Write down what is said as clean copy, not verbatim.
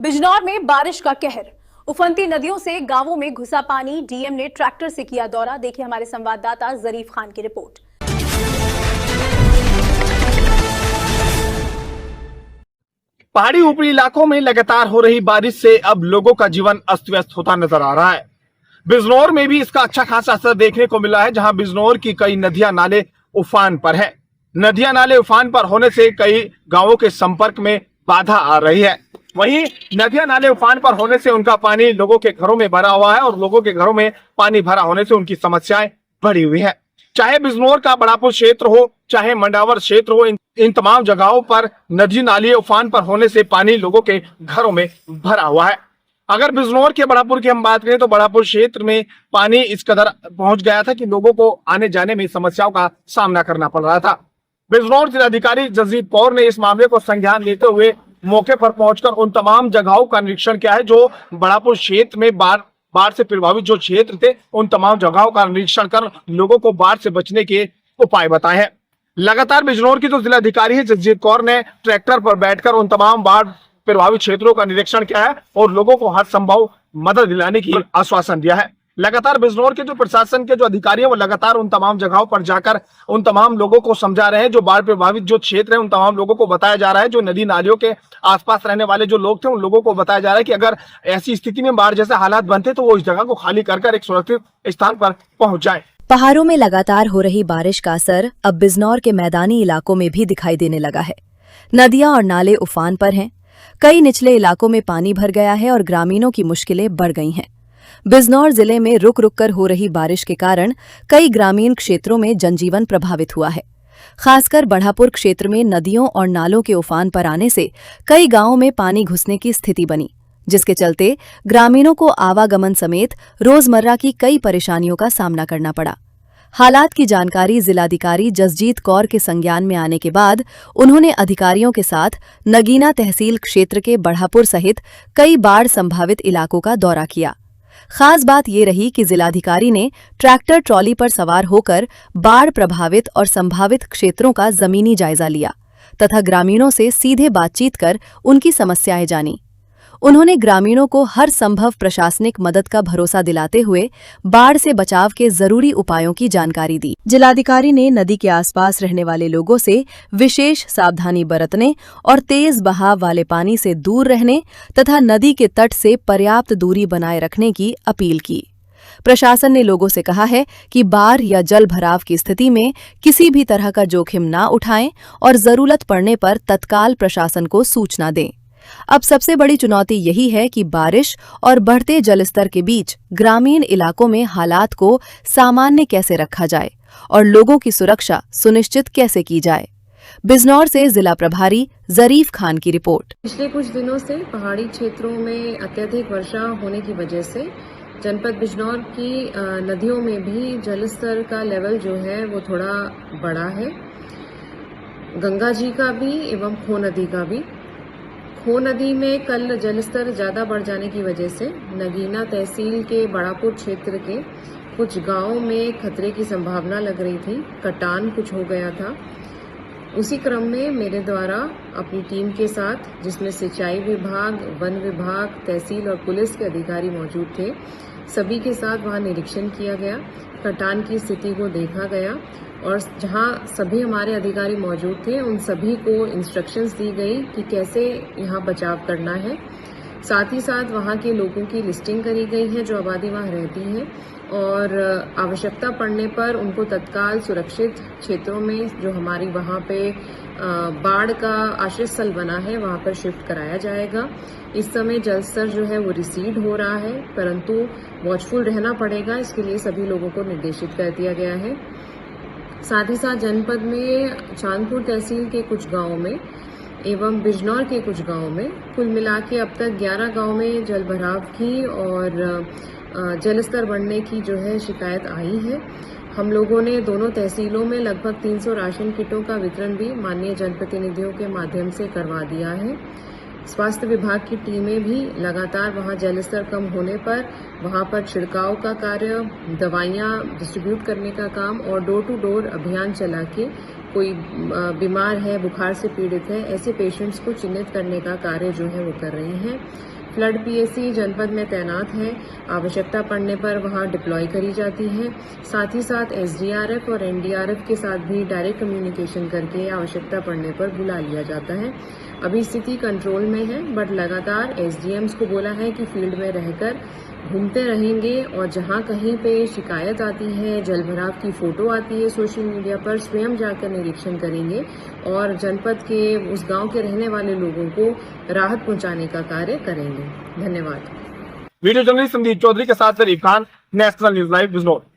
बिजनौर में बारिश का कहर। उफनती नदियों से गांवों में घुसा पानी। डीएम ने ट्रैक्टर से किया दौरा। देखिए हमारे संवाददाता जरीफ खान की रिपोर्ट। पहाड़ी ऊपरी इलाकों में लगातार हो रही बारिश से अब लोगों का जीवन अस्त व्यस्त होता नजर आ रहा है। बिजनौर में भी इसका अच्छा खासा असर देखने को मिला है, जहां बिजनौर की कई नदियां नाले उफान पर है। नदियां नाले उफान पर होने से कई गांवों के संपर्क में बाधा आ रही है। वहीं नदियां नाले उफान पर होने से उनका पानी लोगों के घरों में भरा हुआ है और लोगों के घरों में पानी भरा होने से उनकी समस्याएं बढ़ी हुई है। चाहे बिजनौर का बड़ापुर क्षेत्र हो, चाहे मंडावर क्षेत्र हो, इन तमाम जगहों पर नदी नाले उफान पर होने से पानी लोगों के घरों में भरा हुआ है। अगर बिजनौर के बड़ापुर की हम बात करें तो बड़ापुर क्षेत्र में पानी इस कदर पहुंच गया था कि लोगों को आने जाने में समस्याओं का सामना करना पड़ रहा था। बिजनौर जिलाधिकारी जसजीत कौर ने इस मामले को संज्ञान लेते हुए मौके पर पहुंचकर उन तमाम जगहों का निरीक्षण किया है जो बड़ापुर क्षेत्र में बाढ़ से प्रभावित जो क्षेत्र थे, उन तमाम जगहों का निरीक्षण कर लोगों को बाढ़ से बचने के उपाय बताए हैं। लगातार बिजनौर की जो जिलाधिकारी है जसजीत कौर ने ट्रैक्टर पर बैठकर उन तमाम बाढ़ प्रभावित क्षेत्रों का निरीक्षण किया है और लोगों को हर संभव मदद दिलाने की आश्वासन दिया है। लगातार बिजनौर के जो प्रशासन के जो अधिकारी हैं वो लगातार उन तमाम जगहों पर जाकर उन तमाम लोगों को समझा रहे हैं। जो बाढ़ प्रभावित जो क्षेत्र है उन तमाम लोगों को बताया जा रहा है, जो नदी नालियों के आसपास रहने वाले जो लोग थे उन लोगों को बताया जा रहा है कि अगर ऐसी स्थिति में बाढ़ जैसे हालात बनते तो वो इस जगह को खाली कर एक सुरक्षित स्थान पर पहुंच जाए। पहाड़ों में लगातार हो रही बारिश का असर अब बिजनौर के मैदानी इलाकों में भी दिखाई देने लगा है। नदियां और नाले उफान पर हैं। कई निचले इलाकों में पानी भर गया है और ग्रामीणों की मुश्किलें बढ़ गई हैं। बिजनौर जिले में रुक रुक कर हो रही बारिश के कारण कई ग्रामीण क्षेत्रों में जनजीवन प्रभावित हुआ है। खासकर बढ़ापुर क्षेत्र में नदियों और नालों के उफान पर आने से कई गांवों में पानी घुसने की स्थिति बनी, जिसके चलते ग्रामीणों को आवागमन समेत रोजमर्रा की कई परेशानियों का सामना करना पड़ा। हालात की जानकारी जिलाधिकारी जसजीत कौर के संज्ञान में आने के बाद उन्होंने अधिकारियों के साथ नगीना तहसील क्षेत्र के बढ़ापुर सहित कई बाढ़ संभावित इलाकों का दौरा किया। खास बात ये रही कि जिलाधिकारी ने ट्रैक्टर ट्रॉली पर सवार होकर बाढ़ प्रभावित और संभावित क्षेत्रों का जमीनी जायजा लिया तथा ग्रामीणों से सीधे बातचीत कर उनकी समस्याएं जानी। उन्होंने ग्रामीणों को हर संभव प्रशासनिक मदद का भरोसा दिलाते हुए बाढ़ से बचाव के जरूरी उपायों की जानकारी दी। जिलाधिकारी ने नदी के आसपास रहने वाले लोगों से विशेष सावधानी बरतने और तेज बहाव वाले पानी से दूर रहने तथा नदी के तट से पर्याप्त दूरी बनाए रखने की अपील की। प्रशासन ने लोगों से कहा है कि बाढ़ या जल भराव की स्थिति में किसी भी तरह का जोखिम न उठाएं और जरूरत पड़ने पर तत्काल प्रशासन को सूचना दें। अब सबसे बड़ी चुनौती यही है कि बारिश और बढ़ते जलस्तर के बीच ग्रामीण इलाकों में हालात को सामान्य कैसे रखा जाए और लोगों की सुरक्षा सुनिश्चित कैसे की जाए। बिजनौर से जिला प्रभारी जरीफ खान की रिपोर्ट। पिछले कुछ दिनों से पहाड़ी क्षेत्रों में अत्यधिक वर्षा होने की वजह से जनपद बिजनौर की नदियों में भी जलस्तर का लेवल जो है वो थोड़ा बढ़ा है। गंगा जी का भी एवं खो नदी का भी। खो नदी में कल जलस्तर ज़्यादा बढ़ जाने की वजह से नगीना तहसील के बड़ापुर क्षेत्र के कुछ गांवों में खतरे की संभावना लग रही थी। कटान कुछ हो गया था। उसी क्रम में मेरे द्वारा अपनी टीम के साथ, जिसमें सिंचाई विभाग, वन विभाग, तहसील और पुलिस के अधिकारी मौजूद थे, सभी के साथ वहां निरीक्षण किया गया। कटान की स्थिति को देखा गया और जहां सभी हमारे अधिकारी मौजूद थे उन सभी को इंस्ट्रक्शंस दी गई कि कैसे यहां बचाव करना है। साथ ही साथ वहां के लोगों की लिस्टिंग करी गई है जो आबादी वहां रहती है और आवश्यकता पड़ने पर उनको तत्काल सुरक्षित क्षेत्रों में जो हमारी वहां पे बाढ़ का आश्रय स्थल बना है वहां पर शिफ्ट कराया जाएगा। इस समय जलस्तर जो है वो रिसीड हो रहा है, परंतु वॉचफुल रहना पड़ेगा। इसके लिए सभी लोगों को निर्देशित कर दिया गया है। साथ ही साथ जनपद में चांदपुर तहसील के कुछ गांवों में एवं बिजनौर के कुछ गांवों में कुल मिला के अब तक 11 गांवों में जल भराव की और जलस्तर बढ़ने की जो है शिकायत आई है। हम लोगों ने दोनों तहसीलों में लगभग 300 राशन किटों का वितरण भी माननीय जनप्रतिनिधियों के माध्यम से करवा दिया है। स्वास्थ्य विभाग की टीमें भी लगातार वहां जलस्तर कम होने पर वहां पर छिड़काव का कार्य, दवाइयां डिस्ट्रीब्यूट करने का काम और डोर टू डोर अभियान चला के कोई बीमार है, बुखार से पीड़ित है, ऐसे पेशेंट्स को चिन्हित करने का कार्य जो है वो कर रही हैं। फ्लड पीएससी जनपद में तैनात है, आवश्यकता पड़ने पर वहां डिप्लॉय करी जाती है। साथ ही साथ एसडीआरएफ और एनडीआरएफ के साथ भी डायरेक्ट कम्युनिकेशन करके आवश्यकता पड़ने पर बुला लिया जाता है। अभी स्थिति कंट्रोल में है, बट लगातार एसडीएम्स को बोला है कि फील्ड में रहकर घूमते रहेंगे और जहां कहीं पे शिकायत आती है, जलभराव की फोटो आती है सोशल मीडिया पर, स्वयं जाकर निरीक्षण करेंगे और जनपद के उस गांव के रहने वाले लोगों को राहत पहुंचाने का कार्य करेंगे। धन्यवाद। वीडियो जर्नलिस्ट संदीप चौधरी के साथ Sharif Khan, national news live Bijnor.